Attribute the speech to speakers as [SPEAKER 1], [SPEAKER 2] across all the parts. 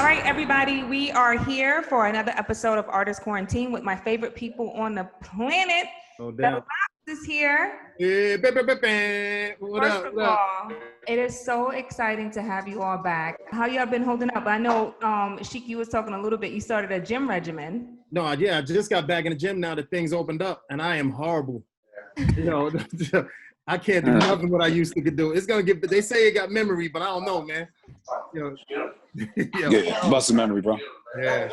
[SPEAKER 1] All right, everybody, we are here for another episode of Artist Quarantine with my favorite people on the planet.
[SPEAKER 2] No doubt.
[SPEAKER 1] The Verzuz is here.
[SPEAKER 2] Yeah,
[SPEAKER 1] First of all, it is so exciting to have you all back. How y'all been holding up? I know, Sheik, you was talking a little bit. You started a gym regimen.
[SPEAKER 2] No, yeah, I just got back in the gym now that things opened up, and I am horrible. You know, I can't do nothing what I used to do. It's gonna get. They say it got memory, but I don't know, man. You know,
[SPEAKER 3] Yeah, bust a memory, bro.
[SPEAKER 2] Yeah.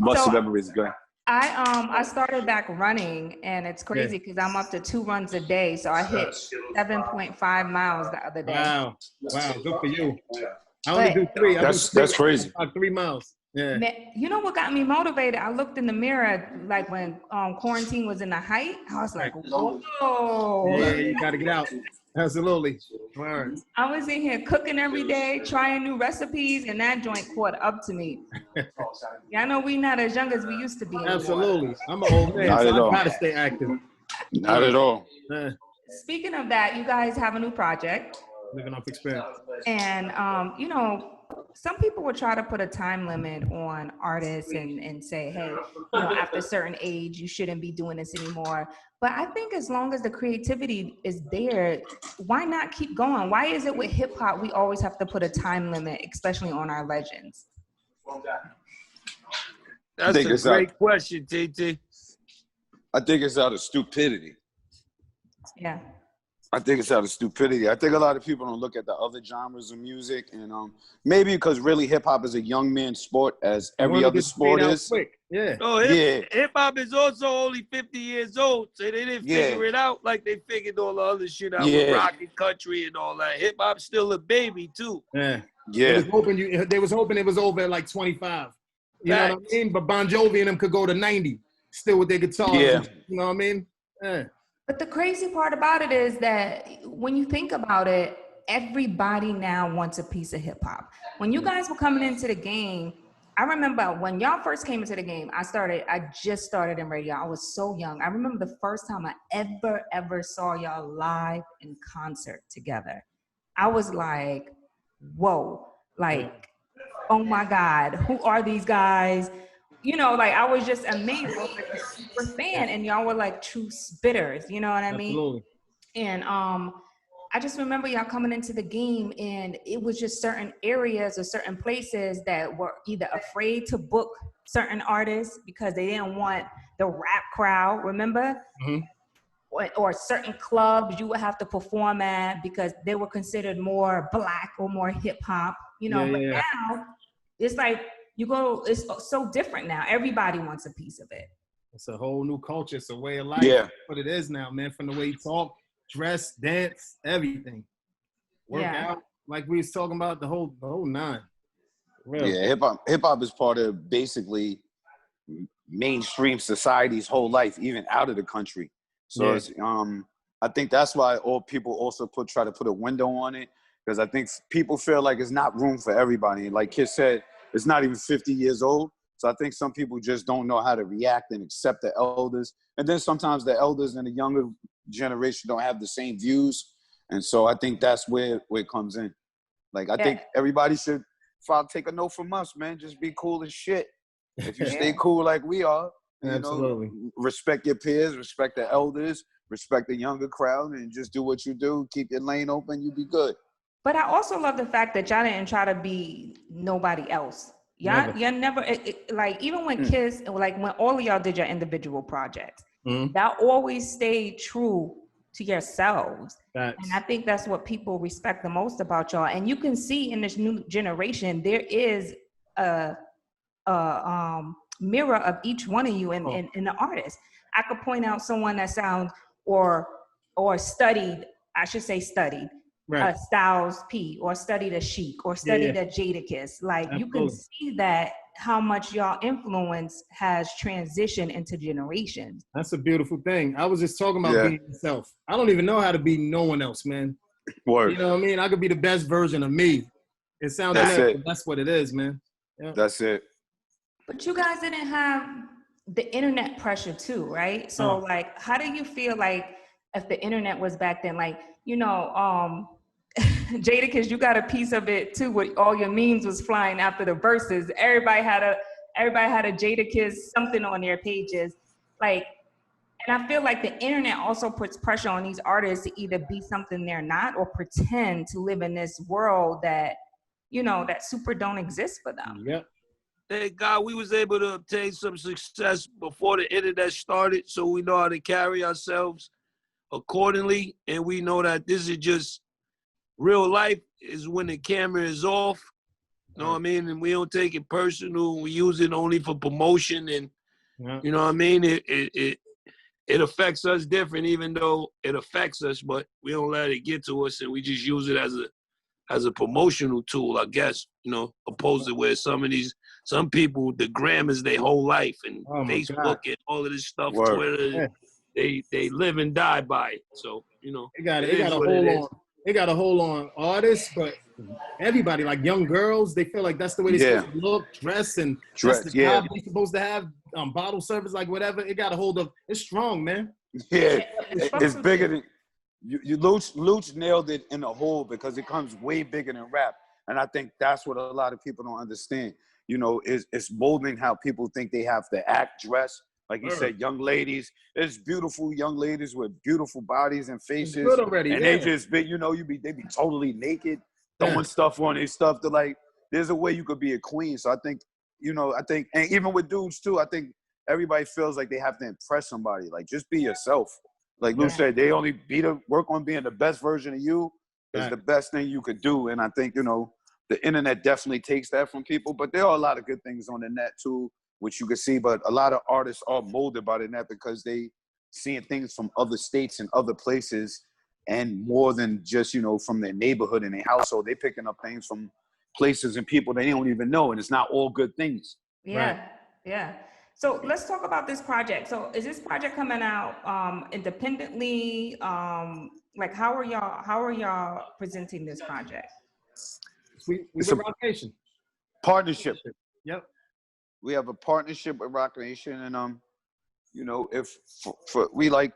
[SPEAKER 3] Bust the memories, go.
[SPEAKER 1] I started back running, and it's crazy because I'm up to 2 runs a day. So I hit 7.5 miles the other day.
[SPEAKER 2] Wow, good for you. I only do 3.
[SPEAKER 3] That's crazy.
[SPEAKER 2] 3 miles. Yeah.
[SPEAKER 1] You know what got me motivated? I looked in the mirror, like when quarantine was in the height. I was like, whoa.
[SPEAKER 2] Yeah, you gotta get out. Absolutely. Right.
[SPEAKER 1] I was in here cooking every day, trying new recipes, and that joint caught up to me. Yeah, I know we not as young as we used to be anymore.
[SPEAKER 2] Absolutely. I'm an old man, so I gotta stay active.
[SPEAKER 3] Not at all.
[SPEAKER 1] Speaking of that, you guys have a new project.
[SPEAKER 2] Living off experience.
[SPEAKER 1] And, you know, some people would try to put a time limit on artists and say, hey, you know, after a certain age, you shouldn't be doing this anymore. But I think as long as the creativity is there, why not keep going? Why is it with hip hop, we always have to put a time limit, especially on our legends?
[SPEAKER 4] That's a great question, TT.
[SPEAKER 3] I think it's out of stupidity.
[SPEAKER 1] Yeah.
[SPEAKER 3] I think it's out of stupidity. I think a lot of people don't look at the other genres of music, and maybe because really hip hop is a young man's sport, as every other sport is.
[SPEAKER 2] Quick. Yeah.
[SPEAKER 4] Oh, hip hop is also only 50 years old, so they didn't figure it out like they figured all the other shit out with rock and country and all that. Hip hop's still a baby too.
[SPEAKER 3] Yeah.
[SPEAKER 2] They was hoping it was over at like 25. You know what I mean? But Bon Jovi and them could go to 90 still with their guitars.
[SPEAKER 3] Yeah.
[SPEAKER 2] You know what I mean? Yeah.
[SPEAKER 1] But the crazy part about it is that when you think about it, everybody now wants a piece of hip hop. When you guys were coming into the game, I remember when y'all first came into the game, I just started in radio. I was so young. I remember the first time I ever saw y'all live in concert together. I was like, whoa, like, oh my God, who are these guys? You know, like I was just amazed. I was like a super fan, and y'all were like true spitters. You know what I mean?
[SPEAKER 2] Absolutely.
[SPEAKER 1] And I just remember y'all coming into the game, and it was just certain areas or certain places that were either afraid to book certain artists because they didn't want the rap crowd. Remember?
[SPEAKER 2] Mm-hmm.
[SPEAKER 1] Or certain clubs you would have to perform at because they were considered more black or more hip hop. You know, now it's like. It's so different now. Everybody wants a piece of it.
[SPEAKER 2] It's a whole new culture. It's a way of life.
[SPEAKER 3] Yeah.
[SPEAKER 2] What it is now, man. From the way you talk, dress, dance, everything. Work out. Like we was talking about the whole 9. Really.
[SPEAKER 3] Yeah, hip hop is part of basically mainstream society's whole life, even out of the country. So it's, I think that's why all people also try to put a window on it, because I think people feel like it's not room for everybody. Like Kid said, it's not even 50 years old. So I think some people just don't know how to react and accept the elders. And then sometimes the elders in the younger generation don't have the same views. And so I think that's where it comes in. Like, I think everybody should take a note from us, man. Just be cool as shit. If you stay cool like we are, you know, respect your peers, respect the elders, respect the younger crowd, and just do what you do. Keep your lane open, you be good.
[SPEAKER 1] But I also love the fact that y'all didn't try to be nobody else. Y'all never like, even when Kiss, like when all of y'all did your individual projects, y'all always stayed true to yourselves. And I think that's what people respect the most about y'all. And you can see in this new generation, there is a mirror of each one of you in the artist. I could point out someone that sounds or studied, I should say studied, Styles P, or studied a Chic, or studied a Jadakiss. Like, you can see that how much y'all influence has transitioned into generations.
[SPEAKER 2] That's a beautiful thing. I was just talking about being yourself. I don't even know how to be no one else, man.
[SPEAKER 3] Word.
[SPEAKER 2] You know what I mean? I could be the best version of me. It sounds like that's what it is, man. Yeah.
[SPEAKER 3] That's it.
[SPEAKER 1] But you guys didn't have the internet pressure too, right? So like, how do you feel like if the internet was back then, like, you know, Jadakiss, you got a piece of it too. With all your memes was flying after the Verzuz. Everybody had a Jadakiss something on their pages, like. And I feel like the internet also puts pressure on these artists to either be something they're not or pretend to live in this world that, you know, that super don't exist for them.
[SPEAKER 2] Yep.
[SPEAKER 4] Thank God we was able to obtain some success before the internet started, so we know how to carry ourselves accordingly, and we know that this is just real life is when the camera is off. You know what I mean? And we don't take it personal. We use it only for promotion, and you know what I mean? It affects us different, even though it affects us, but we don't let it get to us, and we just use it as a promotional tool, I guess, you know, opposed to where some people, the gram is their whole life, and Facebook and all of this stuff, Twitter, they live and die by it. So, you know,
[SPEAKER 2] it got a hold on artists, but everybody, like young girls, they feel like that's the way they're supposed to look, dress, and that's the job they're supposed to have, bottle service, like whatever. It got a hold of, it's strong, man.
[SPEAKER 3] Yeah, it's bigger than, Luch nailed it in the whole, because it comes way bigger than rap. And I think that's what a lot of people don't understand. You know, it's molding how people think they have to act, dress. Like you said, young ladies, there's beautiful young ladies with beautiful bodies and faces.
[SPEAKER 2] Good already,
[SPEAKER 3] and they just be, you know, they be totally naked, throwing stuff on their stuff to, like, there's a way you could be a queen. So I think, you know, and even with dudes too, I think everybody feels like they have to impress somebody. Like, just be yourself. Like Lou said, they only work on being the best version of you is the best thing you could do. And I think, you know, the internet definitely takes that from people, but there are a lot of good things on the net too, which you can see. But a lot of artists are molded by the net because they seeing things from other states and other places, and more than just, you know, from their neighborhood and their household. They picking up things from places and people they don't even know, and it's not all good things.
[SPEAKER 1] Yeah. So let's talk about this project. So is this project coming out independently? Like, how are y'all presenting this project?
[SPEAKER 2] It's a Roc Nation
[SPEAKER 3] partnership.
[SPEAKER 2] Yep.
[SPEAKER 3] We have a partnership with Roc Nation, and you know, if we like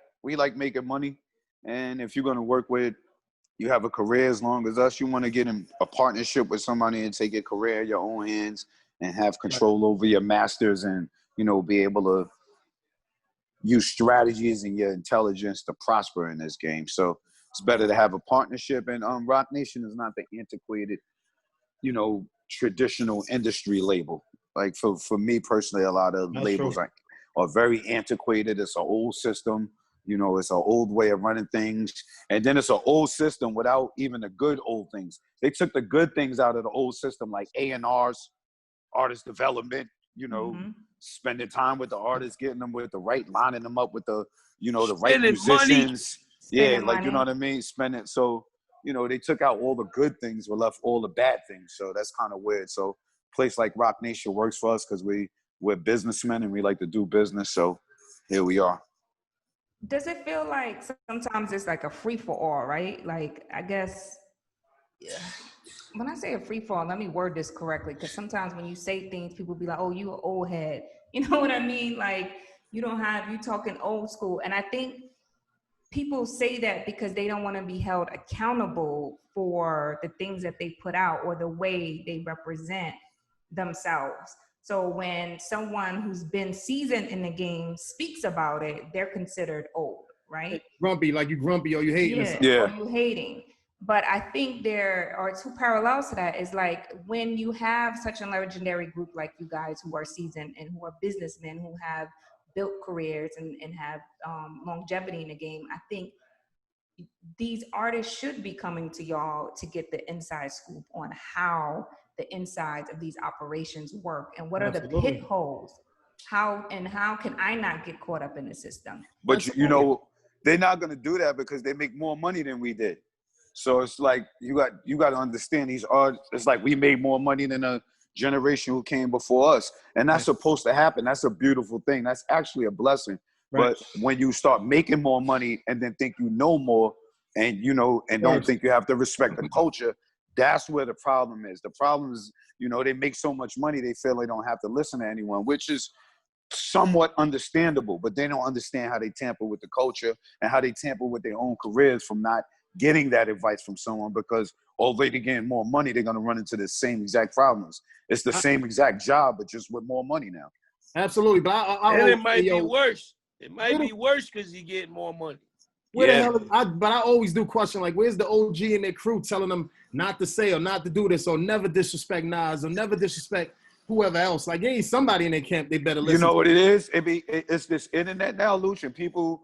[SPEAKER 3] making money, and if you're gonna work with, you have a career as long as us, you want to get in a partnership with somebody and take your career in your own hands and have control over your masters, and, you know, be able to use strategies and your intelligence to prosper in this game. So it's better to have a partnership. And Roc Nation is not the antiquated, you know, traditional industry label. Like for me personally, a lot of labels are very antiquated. It's an old system. You know, it's an old way of running things. And then it's an old system without even the good old things. They took the good things out of the old system, like A&Rs, artist development, you know, spending time with the artists, getting them with the right, lining them up with the, you know, the right musicians.
[SPEAKER 1] Spending
[SPEAKER 3] like,
[SPEAKER 1] money.
[SPEAKER 3] you know what I mean? Spending. So, you know, they took out all the good things, but left all the bad things. So that's kind of weird. So a place like Roc Nation works for us because we're businessmen and we like to do business. So here we are.
[SPEAKER 1] Does it feel like sometimes it's like a free for all, right? Like, I guess, when I say a free for all, let me word this correctly, because sometimes when you say things, people be like, oh, you an old head. You know what I mean? Like, you talking old school. And I think people say that because they don't want to be held accountable for the things that they put out or the way they represent themselves. So when someone who's been seasoned in the game speaks about it, they're considered old, right?
[SPEAKER 2] Grumpy, like you grumpy or you hating.
[SPEAKER 1] Or you hating. But I think there are two parallels to that. Is like when you have such a legendary group like you guys who are seasoned and who are businessmen who have built careers and have longevity in the game, I think these artists should be coming to y'all to get the inside scoop on how the insides of these operations work and what are the pit holes. How can I not get caught up in the system?
[SPEAKER 3] But you know, they're not going to do that because they make more money than we did. So it's like you got to understand these artists. It's like we made more money than a generation who came before us, and that's supposed to happen. That's a beautiful thing. That's actually a blessing. Right. But when you start making more money and then think you know more, and you know, and don't think you have to respect the culture, that's where the problem is. The problem is, you know, they make so much money they feel they don't have to listen to anyone, which is somewhat understandable, but they don't understand how they tamper with the culture and how they tamper with their own careers from not getting that advice from someone, because although they're getting more money, they're gonna run into the same exact problems. It's the same exact job, but just with more money now.
[SPEAKER 2] Absolutely, but I
[SPEAKER 4] And it
[SPEAKER 2] always
[SPEAKER 4] might
[SPEAKER 2] say,
[SPEAKER 4] be
[SPEAKER 2] yo,
[SPEAKER 4] worse. It might be worse because you get more money.
[SPEAKER 2] where the
[SPEAKER 3] Yeah.
[SPEAKER 2] hell? But I always do question, like, where's the OG and their crew telling them not to say or not to do this or never disrespect Nas or never disrespect whoever else? Like, ain't somebody in their camp they better listen.
[SPEAKER 3] You know what it is? It's this internet now, Lucian. People,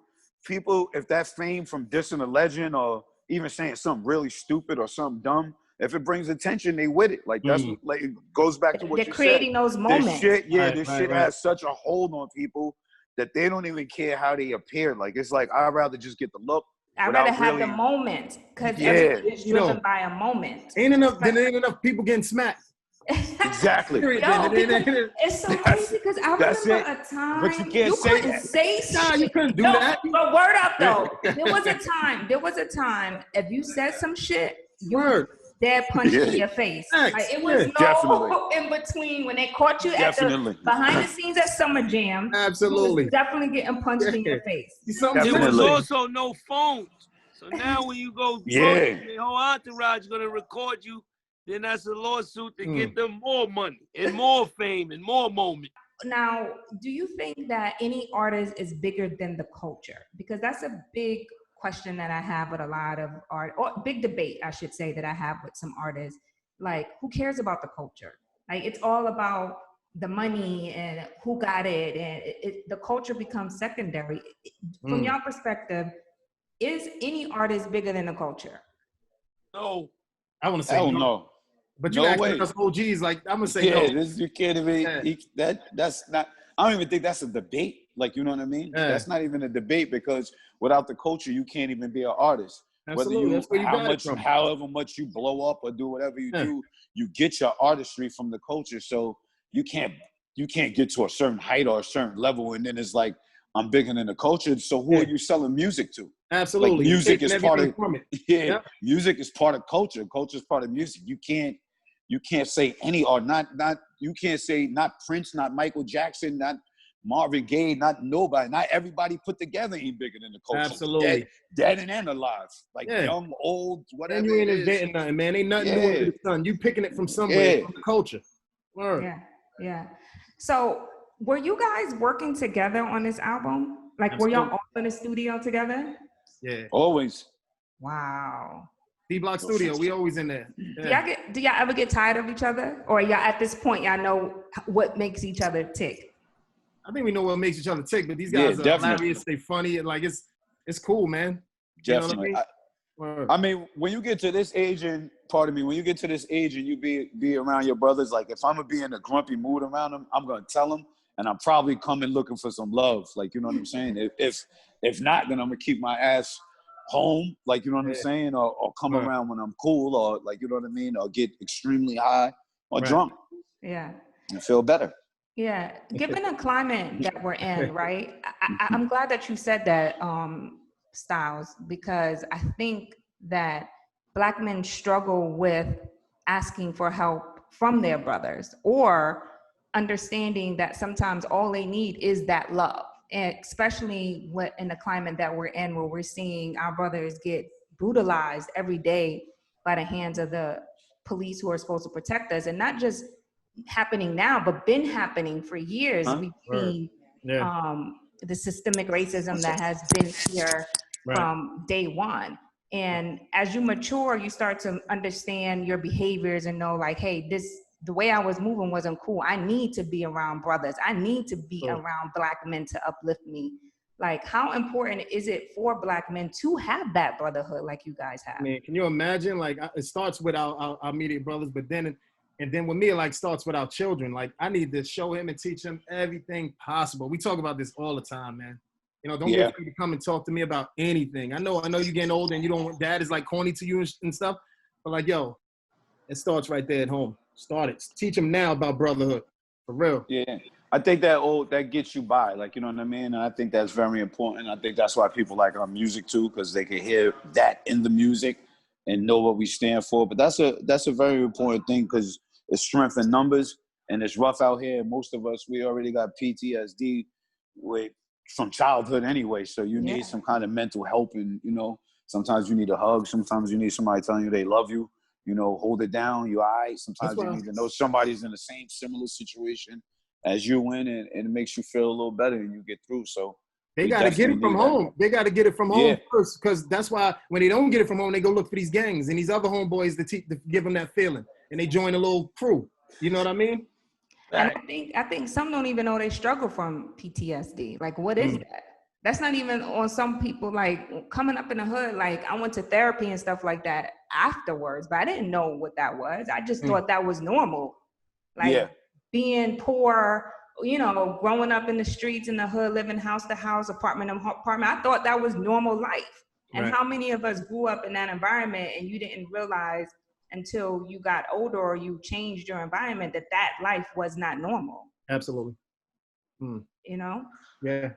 [SPEAKER 3] if that fame from dissing a legend or even saying something really stupid or something dumb, if it brings attention, they with it. Like that's what, like it goes back to what
[SPEAKER 1] They're
[SPEAKER 3] you
[SPEAKER 1] creating
[SPEAKER 3] said.
[SPEAKER 1] those moments.
[SPEAKER 3] This shit, yeah,
[SPEAKER 2] Right,
[SPEAKER 3] shit
[SPEAKER 2] right.
[SPEAKER 3] has such a hold on people that they don't even care how they appear. Like it's like I'd rather just get the look.
[SPEAKER 1] I'd
[SPEAKER 3] without
[SPEAKER 1] rather have
[SPEAKER 3] really,
[SPEAKER 1] the moment because
[SPEAKER 3] Yeah.
[SPEAKER 1] everything is
[SPEAKER 2] You know,
[SPEAKER 1] driven by a moment.
[SPEAKER 2] Ain't enough people getting smacked.
[SPEAKER 3] Exactly.
[SPEAKER 2] Period.
[SPEAKER 1] Yo,
[SPEAKER 2] Then.
[SPEAKER 1] because it's so crazy because I
[SPEAKER 3] that's
[SPEAKER 1] remember
[SPEAKER 3] it.
[SPEAKER 1] a time
[SPEAKER 3] But you can't say
[SPEAKER 1] couldn't
[SPEAKER 3] that.
[SPEAKER 1] say
[SPEAKER 2] Nah, you
[SPEAKER 1] shit.
[SPEAKER 2] couldn't do
[SPEAKER 1] No,
[SPEAKER 2] that.
[SPEAKER 1] but word up though. There was a time if you said some shit, you
[SPEAKER 2] Word.
[SPEAKER 1] dead punched in
[SPEAKER 3] Yeah.
[SPEAKER 1] your face.
[SPEAKER 2] Thanks.
[SPEAKER 1] Like it was
[SPEAKER 2] Yeah,
[SPEAKER 1] no
[SPEAKER 3] definitely.
[SPEAKER 1] in between when they caught you at the
[SPEAKER 3] Definitely.
[SPEAKER 1] behind the scenes at Summer Jam.
[SPEAKER 2] Absolutely.
[SPEAKER 1] You was definitely getting punched in your face.
[SPEAKER 2] See, something's
[SPEAKER 4] There was
[SPEAKER 3] Definitely.
[SPEAKER 4] also no phones. So now when you go
[SPEAKER 3] Yeah.
[SPEAKER 4] the whole entourage is gonna record you, then that's a lawsuit to get them more money and more fame and more moments.
[SPEAKER 1] Now, do you think that any artist is bigger than the culture? Because that's a big question that I have with a lot of art, or big debate, I should say, that I have with some artists. Like, who cares about the culture? Like, it's all about the money and who got it, and the culture becomes secondary. From your perspective, is any artist bigger than the culture?
[SPEAKER 4] No.
[SPEAKER 2] I want to say
[SPEAKER 3] Hell
[SPEAKER 2] no.
[SPEAKER 3] no.
[SPEAKER 2] But you
[SPEAKER 3] No
[SPEAKER 2] asking
[SPEAKER 3] way.
[SPEAKER 2] us OGs, like I'm gonna say
[SPEAKER 3] Yeah,
[SPEAKER 2] no.
[SPEAKER 3] you can't even that's not. I don't even think that's a debate. Like you know what I mean?
[SPEAKER 2] Yeah.
[SPEAKER 3] That's not even a debate because without the culture, you can't even be an artist.
[SPEAKER 2] Absolutely, that's where you got it from.
[SPEAKER 3] However much you blow up or do whatever you do, you get your artistry from the culture. So you can't get to a certain height or a certain level, and then it's like I'm bigger than the culture. So who are you selling music to?
[SPEAKER 2] Absolutely,
[SPEAKER 3] Like music is part of
[SPEAKER 2] it.
[SPEAKER 3] Music is part of culture. Culture is part of music. You can't say any or not you can't say not Prince, not Michael Jackson, not Marvin Gaye, not nobody, not everybody put together ain't bigger than the culture.
[SPEAKER 2] Absolutely.
[SPEAKER 3] Dead and alive. Like young, old, whatever.
[SPEAKER 2] And you ain't
[SPEAKER 3] it is.
[SPEAKER 2] inventing nothing, man. Ain't nothing new under the sun. You picking it from somewhere, from the culture. Word.
[SPEAKER 1] Yeah. So were you guys working together on this album? Like were y'all all in the studio together?
[SPEAKER 2] Yeah.
[SPEAKER 3] Always.
[SPEAKER 1] Wow.
[SPEAKER 2] D-Block Studio, we always in there.
[SPEAKER 1] Yeah. Do y'all ever get tired of each other? Or y'all at this point, y'all know what makes each other tick?
[SPEAKER 2] I think we know what makes each other tick, but these guys are hilarious, they funny, and like it's cool, man.
[SPEAKER 3] Definitely.
[SPEAKER 2] You know what I mean?
[SPEAKER 3] I mean, when you get to this age and when you get to this age and you be around your brothers, like if I'm gonna be in a grumpy mood around them, I'm gonna tell them, and I'm probably coming looking for some love. Like, you know what I'm saying? If not, then I'm gonna keep my ass home, like, you know what I'm saying, or come around when I'm cool, or like, you know what I mean, or get extremely high or drunk.
[SPEAKER 1] Yeah.
[SPEAKER 3] And feel better.
[SPEAKER 1] Yeah. Given the climate that we're in, right? I'm glad that you said that, Styles, because I think that Black men struggle with asking for help from their brothers or understanding that sometimes all they need is that love. And especially in the climate that we're in, where we're seeing our brothers get brutalized every day by the hands of the police who are supposed to protect us, and not just happening now, but been happening for years. We've seen the systemic racism that has been here from day one. And as you mature, you start to understand your behaviors and know, like, hey, the way I was moving wasn't cool. I need to be around brothers. I need to be around Black men to uplift me. Like, how important is it for Black men to have that brotherhood like you guys have?
[SPEAKER 2] Man, can you imagine? Like, it starts with our immediate brothers, but then with me, it like starts with our children. Like, I need to show him and teach him everything possible. We talk about this all the time, man. You know, don't be afraid to come and talk to me about anything. I know you're getting older and you don't want dad is like corny to you and stuff, but like, yo, it starts right there at home. Start it. Teach them now about brotherhood, for real.
[SPEAKER 3] Yeah, I think that gets you by, like, you know what I mean? And I think that's very important. I think that's why people like our music too, because they can hear that in the music and know what we stand for. But that's a very important thing because it's strength in numbers and it's rough out here. Most of us, we already got PTSD from childhood anyway. So you need some kind of mental help, and, you know, sometimes you need a hug. Sometimes you need somebody telling you they love you. you know, hold it down. You all right. Sometimes
[SPEAKER 2] That's
[SPEAKER 3] you
[SPEAKER 2] why-
[SPEAKER 3] need to know somebody's in the same similar situation as you in, and it makes you feel a little better and you get through. So
[SPEAKER 2] They
[SPEAKER 3] we
[SPEAKER 2] got to get it
[SPEAKER 3] definitely
[SPEAKER 2] from
[SPEAKER 3] need that.
[SPEAKER 2] home. They got to get it from home
[SPEAKER 3] Yeah.
[SPEAKER 2] first, because that's why when they don't get it from home, they go look for these gangs and these other homeboys to give them that feeling, and they join a little crew. You know what I mean?
[SPEAKER 1] And I think some don't even know they struggle from PTSD. Like, what is that? That's not even on some people, like coming up in the hood. Like, I went to therapy and stuff like that afterwards, but I didn't know what that was. I just thought that was normal. Like being poor, you know, growing up in the streets in the hood, living house to house, apartment to apartment. I thought that was normal life. And
[SPEAKER 2] Right.
[SPEAKER 1] how many of us grew up in that environment and you didn't realize until you got older or you changed your environment that that life was not normal,
[SPEAKER 2] Absolutely.
[SPEAKER 1] you know?
[SPEAKER 2] Yeah.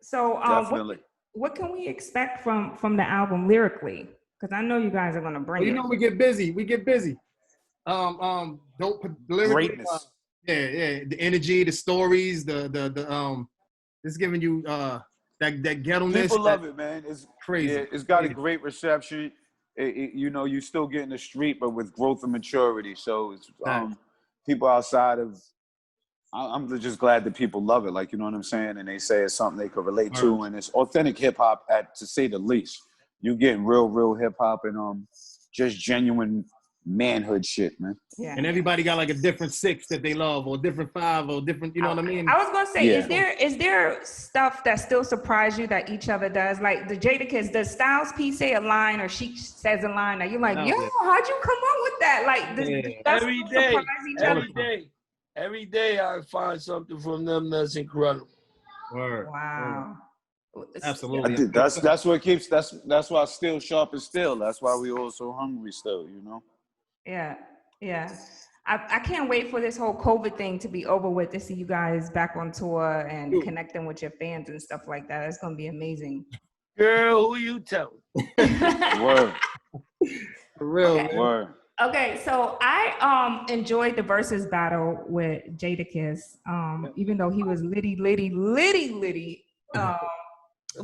[SPEAKER 1] So
[SPEAKER 3] Definitely.
[SPEAKER 1] what can we expect from the album lyrically? Because I know you guys are gonna bring
[SPEAKER 2] Well, you
[SPEAKER 1] it.
[SPEAKER 2] know, we get busy. Dope lyrically.
[SPEAKER 3] Greatness.
[SPEAKER 2] Yeah. The energy, the stories, it's giving you that ghetto-ness.
[SPEAKER 3] People love it, man. It's
[SPEAKER 2] crazy.
[SPEAKER 3] Yeah, it's got a great reception. You know, you still get in the street, but with growth and maturity. So it's people outside of. I'm just glad that people love it. Like, you know what I'm saying, and they say it's something they could relate to, and it's authentic hip hop, to say the least. You getting real hip hop and just genuine manhood shit, man.
[SPEAKER 1] Yeah.
[SPEAKER 2] And everybody got like a different 6 that they love, or different 5, or different. You know what I mean?
[SPEAKER 1] I was gonna say,
[SPEAKER 3] Yeah.
[SPEAKER 1] is there stuff that still surprise you that each other does? Like the Jadakiss, does Styles P say a line or she says a line that you're like, yo, how'd you come up with that? Like does that
[SPEAKER 4] Every
[SPEAKER 1] still
[SPEAKER 4] day,
[SPEAKER 1] surprise each other?
[SPEAKER 4] every day I find something from them that's incredible.
[SPEAKER 2] Word.
[SPEAKER 1] Wow.
[SPEAKER 2] Absolutely.
[SPEAKER 3] I think that's what keeps that's why still sharp is still. That's why we all so hungry still, you know.
[SPEAKER 1] Yeah. I can't wait for this whole COVID thing to be over with to see you guys back on tour and connecting with your fans and stuff like that. It's gonna be amazing.
[SPEAKER 4] Girl, who you telling?
[SPEAKER 3] Word.
[SPEAKER 2] For real.
[SPEAKER 1] Okay.
[SPEAKER 3] Word.
[SPEAKER 1] Okay, so I enjoyed the Verzuz battle with Jadakiss, even though he was litty.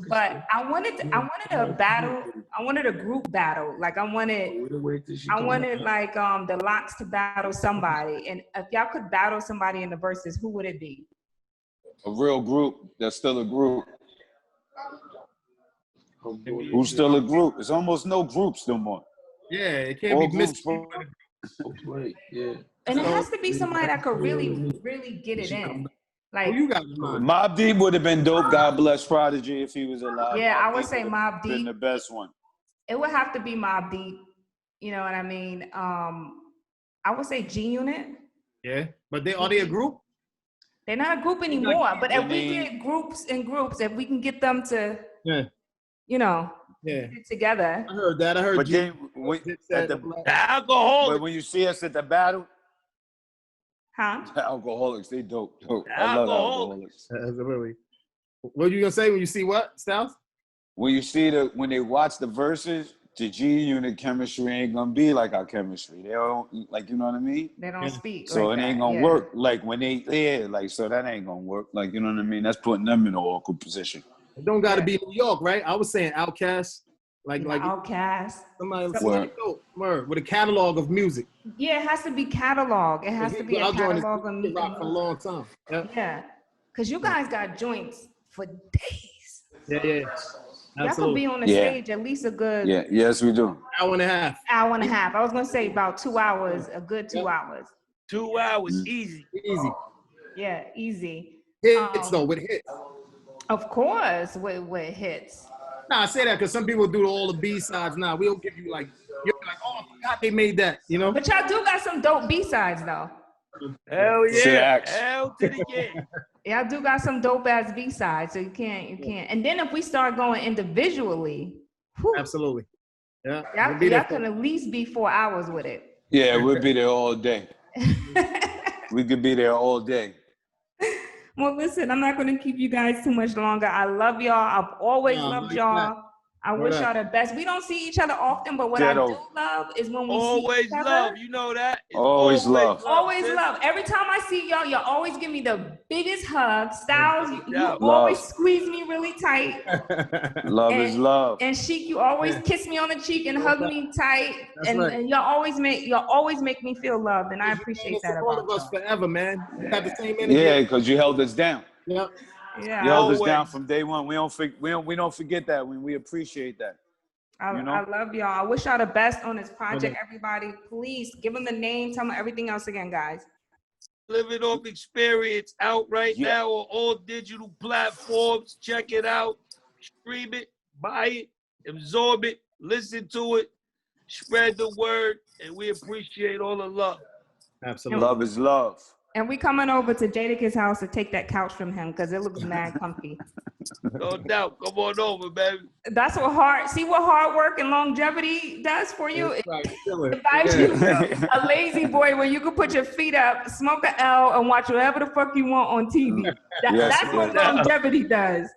[SPEAKER 1] But I wanted a battle. I wanted a group battle. Like I wanted like the Locks to battle somebody. And if y'all could battle somebody in the Verzuz, who would it be?
[SPEAKER 3] A real group that's still a group. Who's still a group? There's almost no groups no more.
[SPEAKER 2] Yeah, it can't
[SPEAKER 3] All
[SPEAKER 2] be
[SPEAKER 3] groups.
[SPEAKER 2] missed.
[SPEAKER 4] Yeah.
[SPEAKER 1] And it has to be somebody that could really get it in. Like,
[SPEAKER 2] You got in mind.
[SPEAKER 3] Mobb Deep would have been dope. God bless Prodigy if he was alive.
[SPEAKER 1] yeah, I would
[SPEAKER 3] Deep
[SPEAKER 1] say
[SPEAKER 3] would've
[SPEAKER 1] Mobb
[SPEAKER 3] been
[SPEAKER 1] Deep.
[SPEAKER 3] the best one.
[SPEAKER 1] It would have to be Mobb Deep. You know what I mean? I would say G Unit.
[SPEAKER 2] Yeah, but are they a group?
[SPEAKER 1] They're not a group anymore. But if we get groups, if we can get them to, you know, get together.
[SPEAKER 2] I heard that. I heard
[SPEAKER 3] But
[SPEAKER 2] you.
[SPEAKER 3] then at
[SPEAKER 4] The alcohol.
[SPEAKER 3] but when you see us at the battle,
[SPEAKER 1] Huh?
[SPEAKER 3] the alcoholics, they dope. I love
[SPEAKER 4] Alcoholics.
[SPEAKER 3] alcoholics.
[SPEAKER 2] Really. What are you gonna say when you see what, Styles?
[SPEAKER 3] When you see when they watch the verses, the G Unit chemistry ain't gonna be like our chemistry. They don't, like, you know what I mean?
[SPEAKER 1] They don't speak.
[SPEAKER 3] So
[SPEAKER 1] like
[SPEAKER 3] it ain't
[SPEAKER 1] that,
[SPEAKER 3] gonna work. Like when so that ain't gonna work. Like, you know what I mean? That's putting them in an awkward position.
[SPEAKER 2] It don't gotta be New York, right? I was saying Outkast. Like
[SPEAKER 1] Outkast.
[SPEAKER 2] somebody dope, with a catalog of music.
[SPEAKER 1] Yeah, it has to be catalog. It has to be a catalog of music.
[SPEAKER 2] Rock for a long time.
[SPEAKER 1] Yeah, because you guys got joints for days.
[SPEAKER 2] Yeah.
[SPEAKER 1] Y'all could be on the stage at least a good
[SPEAKER 3] Yes, we do.
[SPEAKER 2] hour and a half.
[SPEAKER 1] Hour and a half. I was gonna say about 2 hours, a good 2 hours.
[SPEAKER 4] 2 hours, easy.
[SPEAKER 1] Yeah, easy.
[SPEAKER 2] Hits though, with hits.
[SPEAKER 1] Of course, with hits.
[SPEAKER 2] Nah, I say that because some people do all the B-sides. Nah, we'll give you like, you're like, oh, I forgot they made that, you know?
[SPEAKER 1] But y'all do got some dope B-sides though.
[SPEAKER 4] Hell yeah.
[SPEAKER 3] Facts.
[SPEAKER 4] Hell to the yeah.
[SPEAKER 1] Y'all do got some dope ass B-sides, so you can't. And then if we start going individually, whew,
[SPEAKER 2] Absolutely. Yeah.
[SPEAKER 1] y'all can at least be 4 hours with it.
[SPEAKER 3] Yeah, we'll be there all day. We could be there all day.
[SPEAKER 1] Well, listen, I'm not going to keep you guys too much longer. I love y'all. I've always loved y'all. I
[SPEAKER 2] Word
[SPEAKER 1] wish
[SPEAKER 2] up.
[SPEAKER 1] y'all the best. We don't see each other often, but what I
[SPEAKER 3] Ditto.
[SPEAKER 1] do love is when we see
[SPEAKER 4] Always
[SPEAKER 1] each other.
[SPEAKER 4] love. You know that. It's
[SPEAKER 3] Always love.
[SPEAKER 1] Always
[SPEAKER 4] sis.
[SPEAKER 1] love. Every time I see y'all, you always give me the biggest hug. Styles, you
[SPEAKER 4] doubt.
[SPEAKER 1] always
[SPEAKER 3] Love.
[SPEAKER 1] squeeze me really tight.
[SPEAKER 3] Love is love.
[SPEAKER 1] And Sheik, you always kiss me on the cheek and hug me tight.
[SPEAKER 2] That's right.
[SPEAKER 1] And y'all always make me feel loved, and I appreciate that
[SPEAKER 2] Support
[SPEAKER 1] about
[SPEAKER 2] of us
[SPEAKER 1] y'all.
[SPEAKER 2] forever, man. You got the same energy.
[SPEAKER 3] Yeah, because you held us down.
[SPEAKER 2] Yep.
[SPEAKER 1] Yeah,
[SPEAKER 3] You held us
[SPEAKER 4] Always.
[SPEAKER 3] down from day one. We don't forget that when we appreciate that.
[SPEAKER 1] I
[SPEAKER 3] You know?
[SPEAKER 1] I love y'all. I wish y'all the best on this project, everybody. Please give them the name, tell them everything else again, guys.
[SPEAKER 4] Living Off Experience out right
[SPEAKER 3] Yeah.
[SPEAKER 4] now on all digital platforms. Check it out. Stream it. Buy it. Absorb it. Listen to it. Spread the word. And we appreciate all the love.
[SPEAKER 2] Absolutely.
[SPEAKER 3] Love is love.
[SPEAKER 1] And we coming over to Jadakiss house to take that couch from him because it looks mad comfy.
[SPEAKER 4] No doubt. Come on over, baby.
[SPEAKER 1] That's what hard work and longevity does for you. It
[SPEAKER 2] Right. Chilling.
[SPEAKER 1] provides you a lazy boy where you can put your feet up, smoke an L, and watch whatever the fuck you want on TV.
[SPEAKER 3] Yes,
[SPEAKER 1] That's what
[SPEAKER 3] yes.
[SPEAKER 1] longevity does.